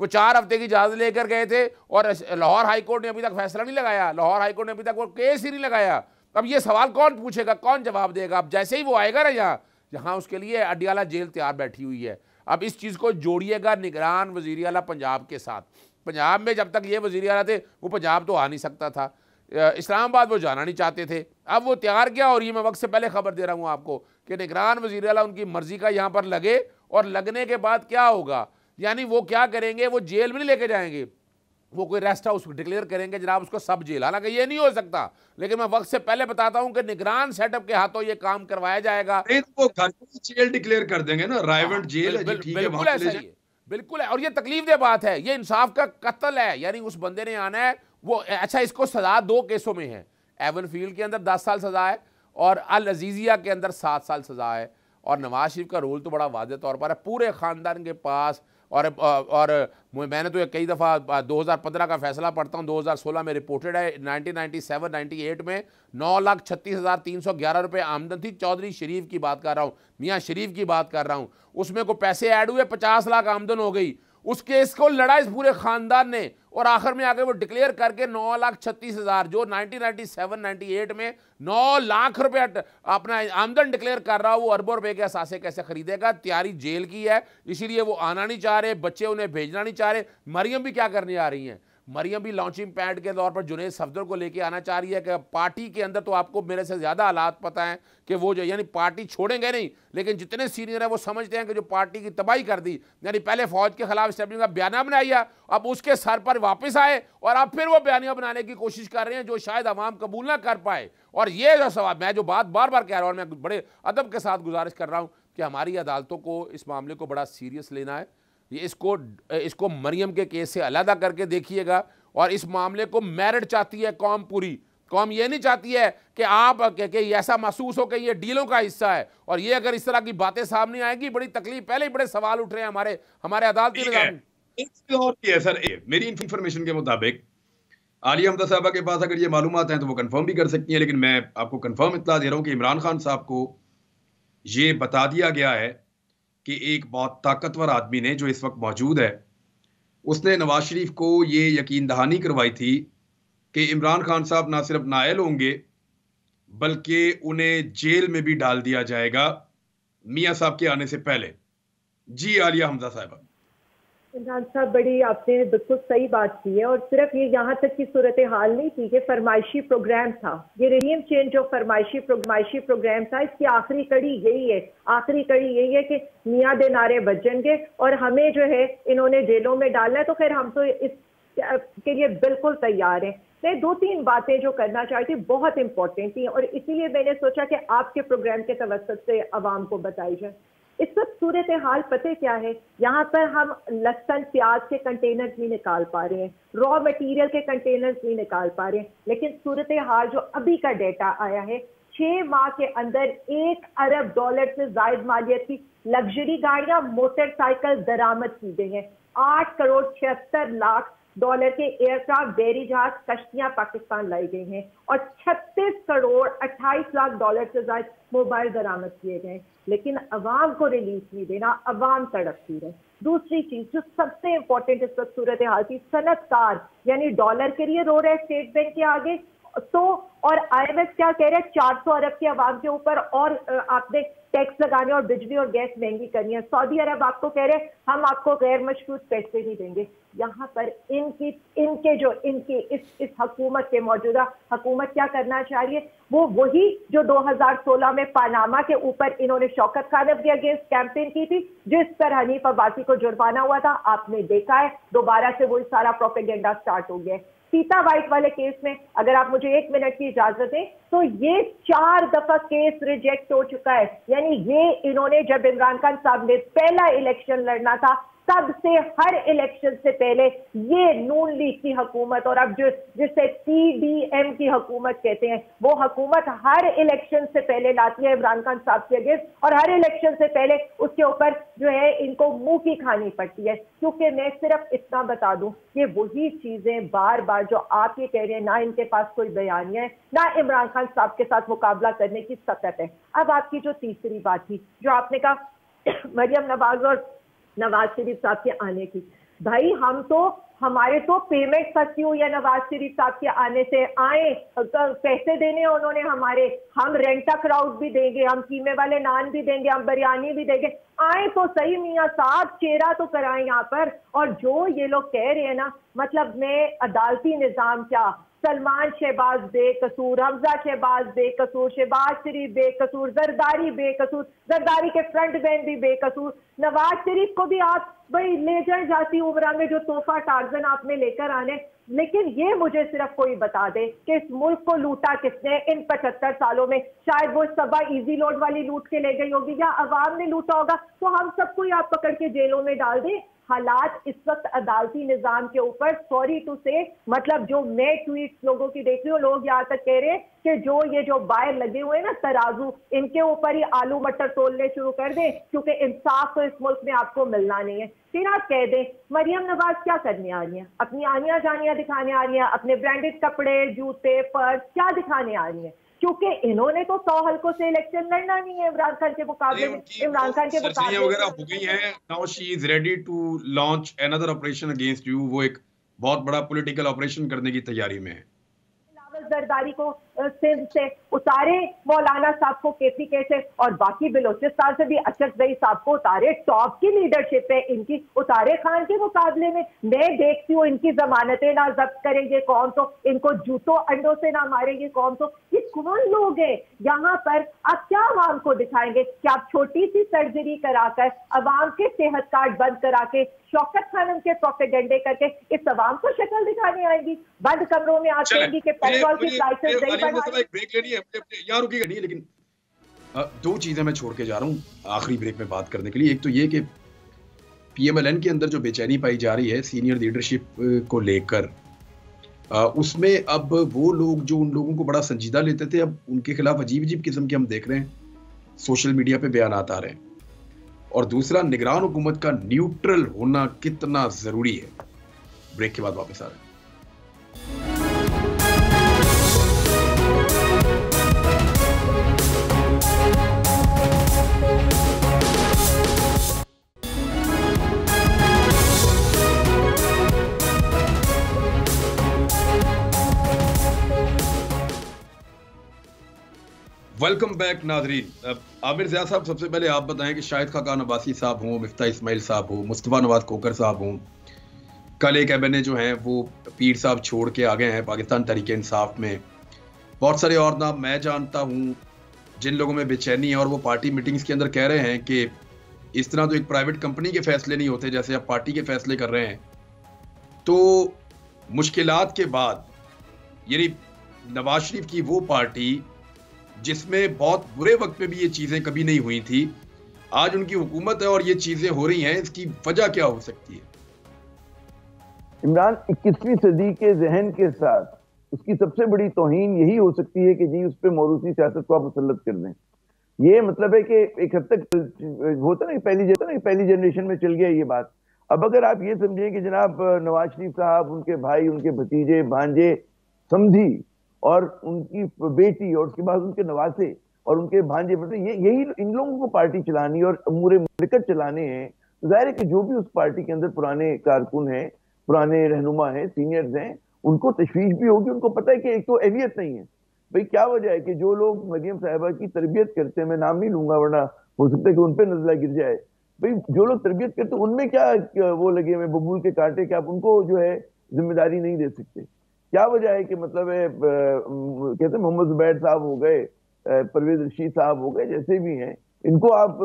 वो 4 हफ्ते की इजाज़त लेकर गए थे और लाहौर हाई कोर्ट ने अभी तक फैसला नहीं लगाया, लाहौर हाई कोर्ट ने अभी तक वो केस ही नहीं लगाया। अब ये सवाल कौन पूछेगा, कौन जवाब देगा? अब जैसे ही वो आएगा ना यहाँ उसके लिए अडियाला जेल तैयार बैठी हुई है। अब इस चीज़ को जोड़िएगा निगरान वज़ीर आला पंजाब के साथ। पंजाब में जब तक ये वज़ीर आला थे, वो पंजाब तो आ नहीं सकता था, इस्लामाबाद वो जाना नहीं चाहते थे। अब वो तैयार क्या हो रही है, मैं वक्त से पहले खबर दे रहा हूँ आपको कि निगरान वज़ीर आला उनकी मर्ज़ी का यहाँ पर लगे, और लगने के बाद क्या होगा, यानी वो क्या करेंगे, वो जेल में नहीं लेके जाएंगे, वो कोई रेस्ट हाउस डिक्लेयर करेंगे जनाब उसको सब जेल। हालांकि ये नहीं हो सकता, लेकिन मैं वक्त से पहले बताता हूं कि निगरान सेटअप के हाथों ये काम करवाया जाएगा। वो घर को जेल डिक्लेयर कर देंगे ना, रायवंड जेल है, बिल्कुल ऐसा ही है, बिल्कुल है। और ये तकलीफ दे बात है, ये इंसाफ का कत्ल है। यानी उस बंदे ने आना है वो, अच्छा इसको सजा 2 केसों में है। एवन फील्ड के अंदर 10 साल सजा है और अल अजीजिया के अंदर 7 साल सजा है। और नवाज शरीफ का रोल तो बड़ा वाज़ेह तौर पर है पूरे ख़ानदान के पास। और मैंने तो कई दफ़ा 2015 का फैसला पढ़ता हूँ, 2016 में रिपोर्टेड है, 1997-98 में 9,36,311 रुपये आमदन थी। चौधरी शरीफ की बात कर रहा हूँ, मियाँ शरीफ की बात कर रहा हूँ। उसमें को पैसे ऐड हुए, 50 लाख आमदन हो गई। उस केस को लड़ा इस पूरे खानदान ने, और आखिर में आके वो डिक्लेयर करके 9,36,000, जो 1997-98 में 9 लाख रुपए अपना आमदन डिक्लेयर कर रहा हो, वो अरबों रुपए के असासे कैसे खरीदेगा? तैयारी जेल की है, इसीलिए वो आना नहीं चाह रहे, बच्चे उन्हें भेजना नहीं चाह रहे। मरियम भी क्या करने आ रही हैं? मरियम भी लॉन्चिंग पैड के तौर पर जुनैद सफदर को लेके आना चाह रही है कि पार्टी के अंदर तो आपको मेरे से ज़्यादा हालात पता है कि वो जो यानी पार्टी छोड़ेंगे नहीं, लेकिन जितने सीनियर है वो समझते हैं कि जो पार्टी की तबाही कर दी, यानी पहले फौज के खिलाफ स्टेबलिंग का बयाना बनाया, अब उसके सर पर वापस आए और अब फिर वो बयानिया बनाने की कोशिश कर रहे हैं जो शायद अवाम कबूल ना कर पाए। और ये जो सवाल, मैं जो बात बार बार कह रहा हूँ और मैं बड़े अदब के साथ गुजारिश कर रहा हूँ कि हमारी अदालतों को इस मामले को बड़ा सीरियस लेना है। ये इसको मरियम के केस से अलहदा करके देखिएगा, और इस मामले को मेरिट चाहती है कौम, पूरी कौम ये नहीं चाहती है कि आप कि ऐसा महसूस हो कि ये डीलों का हिस्सा है। और ये अगर इस तरह की बातें सामने आएंगी, बड़ी तकलीफ, पहले ही बड़े सवाल उठ रहे हैं हमारे अदालती निज़ाम। और ये सर, मेरी इंफॉर्मेशन के मुताबिक आलिया हमजा साहबा के पास अगर ये मालूमात हैं तो वो कंफर्म भी कर सकती हैं, लेकिन मैं आपको कंफर्म इत्तला दे रहा हूँ कि इमरान खान साहब को ये बता दिया गया है कि एक बहुत ताकतवर आदमी ने, जो इस वक्त मौजूद है, उसने नवाज शरीफ को ये यकीन दहानी करवाई थी कि इमरान खान साहब ना सिर्फ नाअहल होंगे बल्कि उन्हें जेल में भी डाल दिया जाएगा मियां साहब के आने से पहले। जी आलिया हमजा साहबा। इमरान साहब, बड़ी आपने बिल्कुल सही बात की है, और सिर्फ ये यहाँ तक की सूरत हाल नहीं थी कि फरमाइशी प्रोग्राम था, ये रेजिम चेंज जो फरमाइशी प्रोग्राम था, इसकी आखिरी कड़ी यही है, आखिरी कड़ी यही है कि मियाँ दे नारे बजेंगे और हमें जो है इन्होंने जेलों में डालना है। तो खैर हम तो इसके लिए बिल्कुल तैयार हैं। मैं 2-3 बातें जो करना चाहती हूँ बहुत इंपॉर्टेंट थी, और इसीलिए मैंने सोचा कि आपके प्रोग्राम के तवज्जुह से अवाम को बताई जाए। इस वक्त सूरत हाल पते क्या है, यहाँ पर हम लहसुन प्याज के कंटेनर्स नहीं निकाल पा रहे हैं, रॉ मटेरियल के कंटेनर्स नहीं निकाल पा रहे हैं, लेकिन सूरत हाल जो अभी का डेटा आया है, 6 माह के अंदर $1 अरब से जायद मालियत की लग्जरी गाड़ियां, मोटरसाइकिल दरामद की गई हैं। $8,76,00,000 के एयरक्राफ्ट, बैरी जहाज, कश्तियां पाकिस्तान लाई गई हैं, और $36,28,00,000 से ज्यादा मोबाइल दरामद किए गए। लेकिन अवाम को रिलीफ नहीं देना, अवाम तड़पती रहे। दूसरी चीज जो सबसे इंपॉर्टेंट इस वक्त सूरत हाल की, सनतकार यानी डॉलर के लिए रो रहे स्टेट बैंक के आगे, तो और IMF क्या कह रहे हैं, 400 अरब के अवाम के ऊपर और आपने टैक्स लगाने और बिजली और गैस महंगी करनी है। सऊदी अरब आपको कह रहे हैं हम आपको गैर मशरूत पैसे नहीं देंगे। यहाँ पर इनकी इस हुकूमत के, मौजूदा हुकूमत क्या करना चाह रही है, वो वही जो 2016 में पानामा के ऊपर इन्होंने शौकत खान के अगेंस्ट कैंपेन की थी, जिस पर हनीफ अब्बासी को जुर्माना हुआ था, आपने देखा है दोबारा से वही सारा प्रोपेगेंडा स्टार्ट हो गया है। सीता वाइट वाले केस में अगर आप मुझे 1 मिनट की इजाजत दें, तो ये 4 दफा केस रिजेक्ट हो चुका है। यानी ये इन्होंने, जब इमरान खान साहब ने पहला इलेक्शन लड़ना था, तब से हर इलेक्शन से पहले ये नून लीग की हुकूमत, और अब जिसे TDM की हुकूमत कहते हैं, वो हुकूमत हर इलेक्शन से पहले लाती है इमरान खान साहब के अगेंस्ट, और हर इलेक्शन से पहले उसके ऊपर जो है इनको मुंह की खानी पड़ती है। क्योंकि मैं सिर्फ इतना बता दूं, ये वही चीजें बार बार जो आप ये कह रहे हैं, ना इनके पास कोई बयानिया है, ना इमरान खान साहब के साथ मुकाबला करने की सकत है। अब आपकी जो तीसरी बात थी, जो आपने कहा मरियम नवाज और नवाज शरीफ साहब के आने की, भाई हमारे तो पेमेंट फंसी हुई है नवाज शरीफ साहब के आने से। आए पैसे देने उन्होंने हमारे, हम रेंटा क्राउड भी देंगे, हम कीमे वाले नान भी देंगे, हम बिरयानी भी देंगे, आए तो सही मियाँ साहब, चेहरा तो कराएं यहाँ पर। और जो ये लोग कह रहे हैं ना, मतलब मैं अदालती निजाम क्या, सलमान शहबाज बेकसूर, हमजा शहबाज बेकसूर, शहबाज शरीफ बेकसूर, जरदारी बेकसूर, जरदारी के फ्रंट मैन भी बेकसूर, नवाज शरीफ को भी आप भाई ले जाए जाती उम्र में जो तोहफा टार्जन आपने लेकर आने। लेकिन ये मुझे सिर्फ कोई बता दे कि इस मुल्क को लूटा किसने इन 75 सालों में। शायद वो सबा इजी लोड वाली लूट के ले गई होगी, या अवाम ने लूटा होगा, तो हम सबको ही आप पकड़ के जेलों में डाल दें। हालात इस वक्त अदालती निजाम के ऊपर, सॉरी टू से, मतलब जो मैं ट्वीट लोगों की देख रही हूँ, लोग यहाँ तक कह रहे हैं कि ये जो बाहर लगे हुए ना तराजू, इनके ऊपर ही आलू मटर तोलने शुरू कर दें, क्योंकि इंसाफ तो इस मुल्क में आपको मिलना नहीं है। फिर आप कह दें मरियम नवाज क्या करने आ रही है, अपनी आनिया जानियां दिखाने आ रही है, अपने ब्रांडेड कपड़े, जूते, पर्स क्या दिखाने आ रही है। क्योंकि इन्होंने तो 100 हल्कों से इलेक्शन लड़ना नहीं है इमरान खान के मुकाबले में। इमरान खान के सर्जरियां मुकाबले वगैरह हो गई हैं, now she is ready to launch another operation against you. वो एक बहुत बड़ा पॉलिटिकल ऑपरेशन करने की तैयारी में है। जरदारी को सिंध से उतारे, मौलाना साहब को KPK से, और बाकी बलोचिस्तान से भी अशरफ जई साहब को उतारे। टॉप की लीडरशिप है इनकी, उतारे खान के मुकाबले में। मैं देखती हूँ इनकी जमानतें ना जब्त करेंगे कौन, तो इनको जूतों अंडों से ना मारेंगे कौन, तो ये कौन लोग हैं यहाँ पर? आप क्या आवाम को दिखाएंगे कि आप छोटी सी सर्जरी कराकर अवाम के सेहत कार्ड बंद करा के शौकत खानम के प्रोपेगेंडे करके इस अवाम को शक्ल दिखाने आएंगी? बंद कमरों में आते हैं कि पेट्रोल की प्राइसेस नहीं बढ़ाई। ब्रेक लेनी है यहाँ, रुकिएगा नहीं, लेकिन दो चीजें मैं छोड़ के जा रहा हूँ आखिरी ब्रेक में बात करने के लिए। एक तो ये कि PMLN के अंदर जो बेचैनी पाई जा रही है सीनियर लीडरशिप को लेकर, उसमें अब वो लोग जो उन लोगों को बड़ा संजीदा लेते थे, अब उनके खिलाफ अजीब अजीब किस्म के हम देख रहे हैं सोशल मीडिया पे बयानात आ रहे हैं। और दूसरा, निगरान हुकूमत का न्यूट्रल होना कितना जरूरी है। ब्रेक के बाद वापस आ रहे हैं। वेलकम बैक नाजरीन। आमिर ज़िया साहब, सबसे पहले आप बताएं कि शाहिद खाकान अब्बासी साहब हों, मिफ्ता इस्माइल साहब हों, मुस्तफ़ा नवाज खोकर साहब हों, कल एक MNA जो हैं वो पीर साहब छोड़ के आ गए हैं पाकिस्तान तहरीक इंसाफ में, बहुत सारे और नाम मैं जानता हूं जिन लोगों में बेचैनी है, और वो पार्टी मीटिंग्स के अंदर कह रहे हैं कि इस तरह तो एक प्राइवेट कंपनी के फैसले नहीं होते जैसे आप पार्टी के फैसले कर रहे हैं। तो मुश्किलात के बाद, यानी नवाज शरीफ की वो पार्टी जिसमें बहुत बुरे वक्त में भी ये चीजें कभी नहीं हुई थी, आज उनकी हुकूमत है और ये चीजें हो रही हैं, इसकी वजह क्या हो सकती है? इमरान 21वीं सदी के जहन के साथ उसकी सबसे बड़ी तौहीन यही हो सकती है कि जी उस पर मौरूसी सियासत को आप मुसल्लत कर दें। ये मतलब है कि एक हद तक होता ना पहली जनरेशन में चल गया ये बात। अब अगर आप ये समझें कि जनाब नवाज शरीफ साहब, उनके भाई, उनके भतीजे, भांजे, समधी और उनकी बेटी और उसके बाद उनके नवासे और उनके भांजे, मतलब यही इन लोगों को पार्टी चलानी और अमूर मुमलिकत चलाने हैं, तो जाहिर है कि जो भी उस पार्टी के अंदर पुराने कारकुन हैं, पुराने रहनुमा हैं, सीनियर्स हैं, उनको तशवीश भी होगी। उनको पता है कि एक तो अहलियत नहीं है। भाई क्या वजह है कि जो लोग मरियम साहिबा की तरबियत करते हैं, मैं नाम नहीं लूंगा वरना हो सकता है कि उन पर नजला गिर जाए, भाई जो लोग तरबियत करते हैं उनमें क्या वो लगे हुए बबूल के कांटे कि आप उनको जो है जिम्मेदारी नहीं दे सकते? क्या वजह है कि मतलब है कहते हैं मोहम्मद जुबैर साहब हो गए, परवेज रशीद साहब हो गए, जैसे भी हैं, इनको आप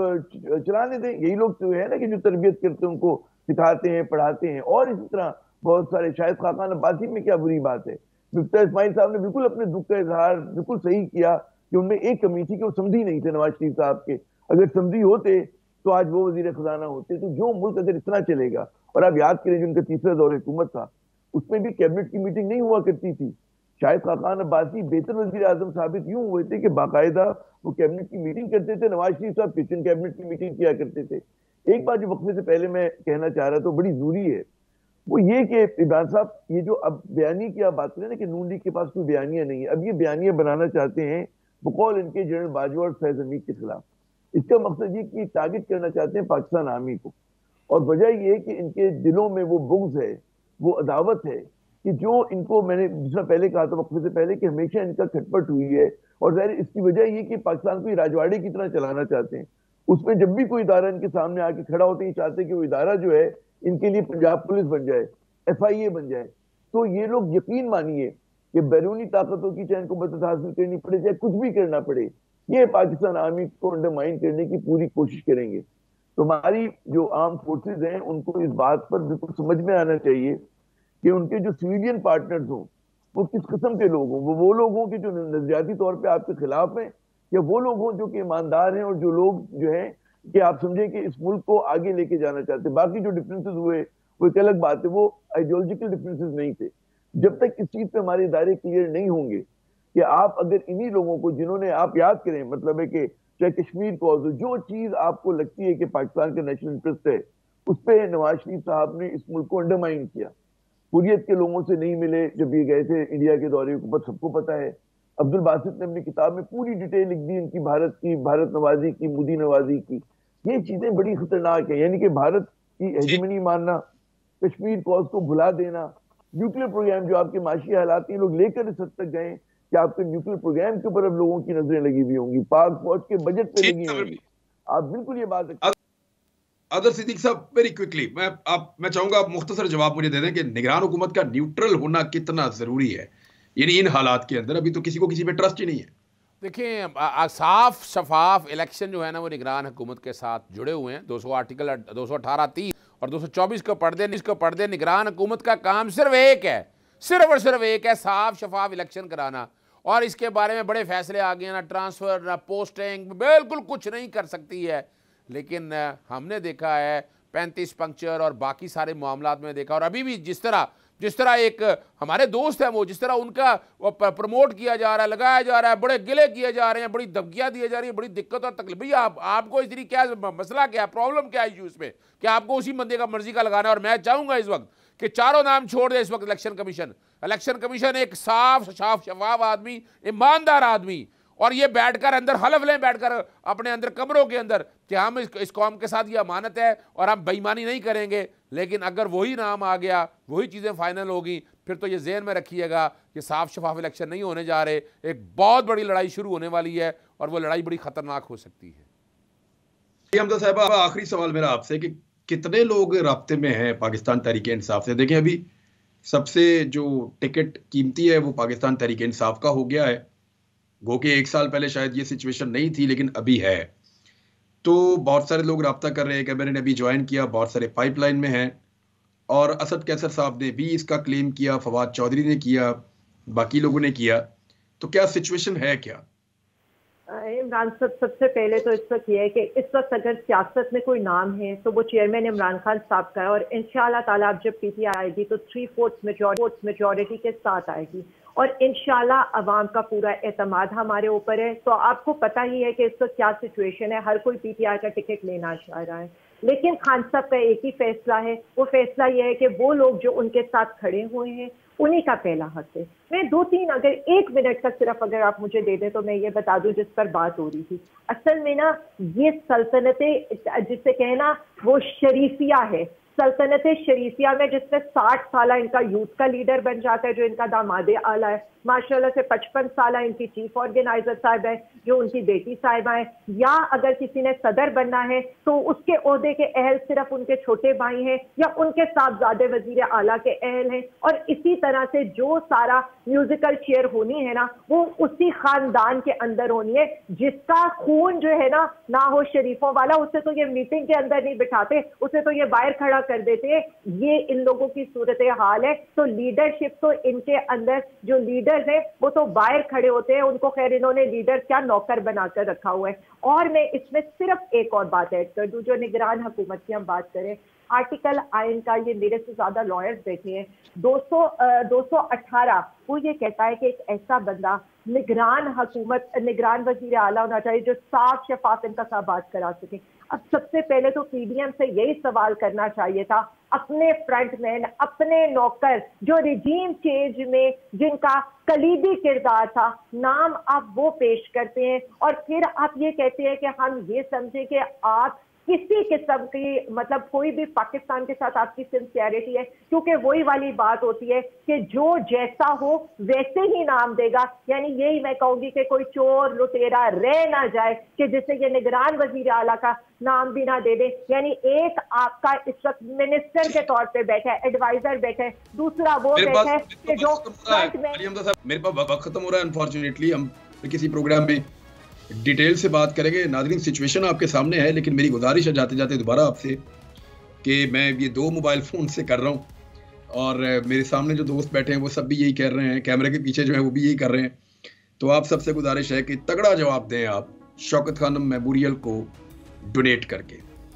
चलाने दें। यही लोग तो है ना कि जो तरबियत करते हैं, उनको सिखाते हैं, पढ़ाते हैं। और इसी तरह बहुत सारे, शाहिद खाकान अब्बासी में क्या बुरी बात है? मिफ्ता इस्माइल साहब ने बिल्कुल अपने दुख का इजहार बिल्कुल सही किया कि उनमें एक कमी थी कि वो समझी नहीं थे नवाज शरीफ साहब के। अगर समझी होते तो आज वो वजीर खजाना होते। तो जो मुल्क अगर इतना चलेगा, और आप याद करें जो उनका तीसरा दौर हुकूमत था उसमें भी कैबिनेट की मीटिंग नहीं हुआ करती थी। शाहिद खाकान अब्बासी बेहतर वजीर आजम साबित यूं हुए थे कि बाकायदा वो कैबिनेट की मीटिंग करते थे, नवाज शरीफ साहब किचन कैबिनेट की मीटिंग किया करते थे। एक बात जो वक्फे से पहले मैं कहना चाह रहा था, बड़ी जरूरी है, वो ये कि इमरान साहब ये जो अब बयानी की आप बात करें ना कि नून लीग के पास कोई बयानियां नहीं है, अब ये बयानियां बनाना चाहते हैं बकौल इनके जनरल बाजवा और फैज हमीद के खिलाफ। इसका मकसद ये कि टारगेट करना चाहते हैं पाकिस्तान आर्मी को, और वजह ये है कि इनके दिलों में वो बुग़्ज़ है, वो अदावत है कि जो इनको, मैंने जिसका पहले कहा था वक्फे से पहले, कि हमेशा इनका खटपट हुई है। और ज़ाहिर इसकी वजह ये कि पाकिस्तान को राजवाड़े की तरह चलाना चाहते हैं। उसमें जब भी कोई इदारा इनके सामने आके खड़ा होते ही चाहते हैं कि वो इदारा जो है इनके लिए पंजाब पुलिस बन जाए, FIA बन जाए। तो ये लोग यकीन मानिए कि बैरूनी ताकतों की चाहे इनको मदद हासिल करनी पड़े, चाहे कुछ भी करना पड़े, ये पाकिस्तान आर्मी को अंडरमाइन करने की पूरी कोशिश करेंगे। तो हमारी जो आर्म फोर्सेज हैं उनको इस बात पर बिल्कुल समझ में आना चाहिए कि उनके जो सिविलियन पार्टनर्स हों वो किस किस्म के लोग हों। वो लोग हों कि जो नजरियाती तौर पे आपके खिलाफ हैं, या वो लोग हों जो कि ईमानदार हैं और जो लोग जो हैं कि आप समझें कि इस मुल्क को आगे लेके जाना चाहते हैं। बाकी जो डिफरेंसेस हुए वो एक अलग बात है, वो आइडियोलॉजिकल डिफरेंसेस नहीं थे। जब तक इस चीज पे हमारे इदारे क्लियर नहीं होंगे कि आप अगर इन्हीं लोगों को, जिन्होंने, आप याद करें, मतलब है कि चाहे कश्मीर को, जो चीज आपको लगती है कि पाकिस्तान का नेशनल इंटरेस्ट है, उस पर नवाज शरीफ साहब ने इस मुल्क को अंडरमाइन किया। हुर्रियत के लोगों से नहीं मिले जब ये गए थे इंडिया के दौरे के ऊपर, सबको पता है। अब्दुल बासित ने अपनी किताब में पूरी डिटेल लिख दी इनकी, भारत नवाजी की, मोदी नवाजी की। ये चीजें बड़ी खतरनाक है, यानी कि भारत की हेजेमनी मानना, कश्मीर कॉज को भुला देना, न्यूक्लियर प्रोग्राम जो आपके माशी हालात ये लोग लेकर इस हद तक गए कि आपके न्यूक्लियर प्रोग्राम के ऊपर अब लोगों की नजरें लगी हुई होंगी, पाक फौज के बजट पे लगी होंगी। आप बिल्कुल ये बात अदर सिद्दीक साहब, वेरी क्विकली मैं चाहूंगा आप मुख्तसर जवाब मुझे दे दें कि निगरान हुकूमत का न्यूट्रल होना कितना जरूरी है, यानी इन हालात के अंदर। अभी तो किसी को किसी पे ट्रस्ट ही नहीं है। देखिए, साफ शफाफ इलेक्शन जो है ना वो निगरान हुकूमत के साथ जुड़े हुए हैं। 218(3) और 224 को पढ़ दे। निगरान हुकूमत का काम सिर्फ एक है, सिर्फ और सिर्फ एक है, साफ शफाफ इलेक्शन कराना। और इसके बारे में बड़े फैसले आ गए, ना ट्रांसफ़र ना पोस्टिंग, बिल्कुल कुछ नहीं कर सकती है। लेकिन हमने देखा है 35 पंक्चर और बाकी सारे मामलात में देखा, और अभी भी जिस तरह एक हमारे दोस्त हैं वो जिस तरह उनका प्रमोट किया जा रहा है, लगाया जा रहा है, बड़े गिले किए जा रहे हैं, बड़ी धमकियां दी जा रही है, बड़ी दिक्कत और तकलीफ। भैया आपको इसलिए क्या मसला, क्या प्रॉब्लम, क्या इशू इसमें, क्या आपको उसी बंदे का मर्जी का लगाना है? और मैं चाहूंगा इस वक्त कि चारों नाम छोड़ दे इस वक्त इलेक्शन कमीशन एक साफ शफाफ आदमी, ईमानदार आदमी, और ये बैठकर अंदर हलफ लें, बैठकर अपने अंदर कमरों के अंदर कि हम इस कौम के साथ ये अमानत है और हम बेईमानी नहीं करेंगे। लेकिन अगर वही नाम आ गया, वही चीज़ें फाइनल होगी, फिर तो ये ज़हन में रखिएगा कि साफ शफाफ इलेक्शन नहीं होने जा रहे, एक बहुत बड़ी लड़ाई शुरू होने वाली है और वो लड़ाई बड़ी खतरनाक हो सकती है। हमजा साहब, आखिरी सवाल मेरा आपसे कि कितने लोग राब्ते में हैं पाकिस्तान तहरीक इंसाफ से? देखें, अभी सबसे जो टिकट कीमती है वो पाकिस्तान तहरीक इंसाफ का हो गया है। गो कि 1 साल पहले शायद ये सिचुएशन नहीं थी, लेकिन अभी है। तो बहुत सारे लोग राब्ता कर रहे हैं कि मैंने अभी ज्वाइन किया, बहुत सारे पाइपलाइन में हैं, और असद कैसर साहब ने भी इसका क्लेम किया, फवाद चौधरी ने किया, बाकी लोगों ने किया। तो क्या सिचुएशन है क्या? इमरान साहब, सबसे पहले तो इस वक्त यह है कि इस वक्त अगर सियासत में कोई नाम है तो वो चेयरमैन इमरान खान साहब का है, और इंशाल्लाह ताला अब जब पीटीआई आएगी तो 3/4 मेजॉरिटी के साथ आएगी, और इंशाल्लाह अवाम का पूरा एतमाद हमारे ऊपर है। तो आपको पता ही है कि इस वक्त क्या सिचुएशन है, हर कोई पीटीआई का टिकट लेना चाह रहा है, लेकिन खान साहब का एक ही फैसला है, वो फैसला ये है कि वो लोग जो उनके साथ खड़े हुए हैं उन्हीं का पहला हक है। मैं 2-3 अगर 1 मिनट का सिर्फ अगर आप मुझे दे दें तो मैं ये बता दूं जिस पर बात हो रही थी। असल में ना ये सल्तनतें जिसे कहना वो शरीफिया है, सल्तनत शरीफिया में जिसमें 60 साल इनका यूथ का लीडर बन जाता है जो इनका दामादे आला है, माशाल्लाह से 55 साल इनकी चीफ ऑर्गेनाइजर साहब है जो उनकी बेटी साहिबा है, या अगर किसी ने सदर बनना है तो उसके ओहदे के अहल सिर्फ उनके छोटे भाई हैं या उनके साहबजादे वजीर आला के अहल हैं। और इसी तरह से जो सारा म्यूजिकल चेयर होनी है ना वो उसी खानदान के अंदर होनी है, जिसका खून जो है ना हो शरीफों वाला, उसे तो ये मीटिंग के अंदर नहीं बिठाते, उसे तो ये बाहर खड़ा कर देते हैं। ये इन लोगों की सूरत हाल है। तो लीडरशिप तो इनके अंदर जो लीडर्स है वो तो बाहर खड़े होते हैं, उनको खैर इन्होंने लीडर क्या नौकर बनाकर रखा हुआ है। और मैं इसमें सिर्फ एक और बात ऐड कर दूं, जो निगरान हुकूमत की हम बात करें, आर्टिकल आइन का ये मेरे से ज्यादा लॉयर्स बैठे हैं 218 वो ये कहता है कि एक ऐसा बंदा निगरान वजीर आला होना चाहिए जो साफ शफाफ इनका साथ बात करा सके। अब सबसे पहले तो पीडीएम से यही सवाल करना चाहिए था, अपने फ्रंटमैन, अपने नौकर जो रिजीम चेंज में जिनका कलीदी किरदार था, नाम आप वो पेश करते हैं और फिर आप ये कहते हैं कि हम ये समझे कि आप किसी किस्म की मतलब कोई भी पाकिस्तान के साथ आपकी सिंसियरिटी है, क्योंकि वही वाली बात होती है कि जो जैसा हो वैसे ही नाम देगा। यानी यही मैं कहूंगी कि कोई चोर लुटेरा रह ना जाए कि जिससे ये निगरान वजीर आला का नाम भी ना दे दे। यानी एक आपका इस वक्त मिनिस्टर के तौर पे बैठा है, एडवाइजर बैठा है, दूसरा वो बैठा है कि जो मेरे पास वक्त खत्म हो रहा है अनफॉर्चुनेटली। हम किसी प्रोग्राम में डिटेल से बात करेंगे। नाज़रीन, सिचुएशन आपके सामने है, लेकिन मेरी गुजारिश है जाते जाते दोबारा आपसे कि मैं ये 2 मोबाइल फ़ोन से कर रहा हूँ और मेरे सामने जो दोस्त बैठे हैं वो सब भी यही कह रहे हैं, कैमरे के पीछे जो है वो भी यही कर रहे हैं। तो आप सबसे गुजारिश है कि तगड़ा जवाब दें आप शौकत खानम मेमोरियल को डोनेट करके।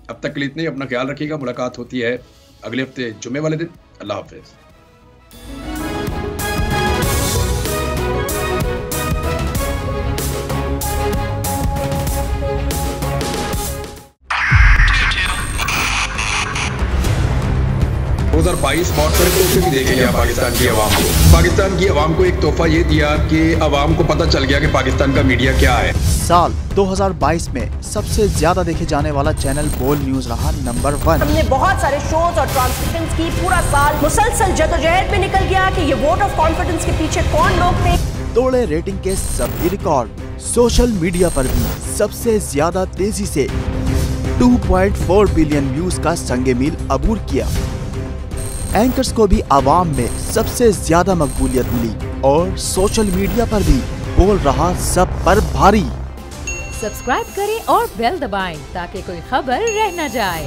अब तक के लिए इतने, अपना ख्याल रखिएगा। मुलाकात होती है अगले हफ्ते जुम्मे वाले दिन। अल्लाह हाफिज़। 2022 बहुत सारे तोहफे भी देखे गया पाकिस्तान की आवाम को। पाकिस्तान की आवाम को एक तोहफा ये दिया कि आवाम को पता चल गया कि पाकिस्तान का मीडिया क्या है। साल 2022 में सबसे ज्यादा देखे जाने वाला चैनल बोल न्यूज रहा नंबर 1। हमने बहुत सारे शोज और ट्रांसमिशंस की, पूरा साल मुसलसल जदोजहद में निकल गया कि ये वोट ऑफ कॉन्फिडेंस के पीछे कौन लोग थे। तोड़े रेटिंग के सभी रिकॉर्ड। सोशल मीडिया पर भी सबसे ज्यादा तेजी से 2.4 बिलियन व्यूज का संगे मील अबूर किया। एंकर्स को भी आवाम में सबसे ज्यादा मकबूलियत मिली और सोशल मीडिया पर भी बोल रहा सब पर भारी। सब्सक्राइब करें और बेल दबाएं ताकि कोई खबर रह न जाए।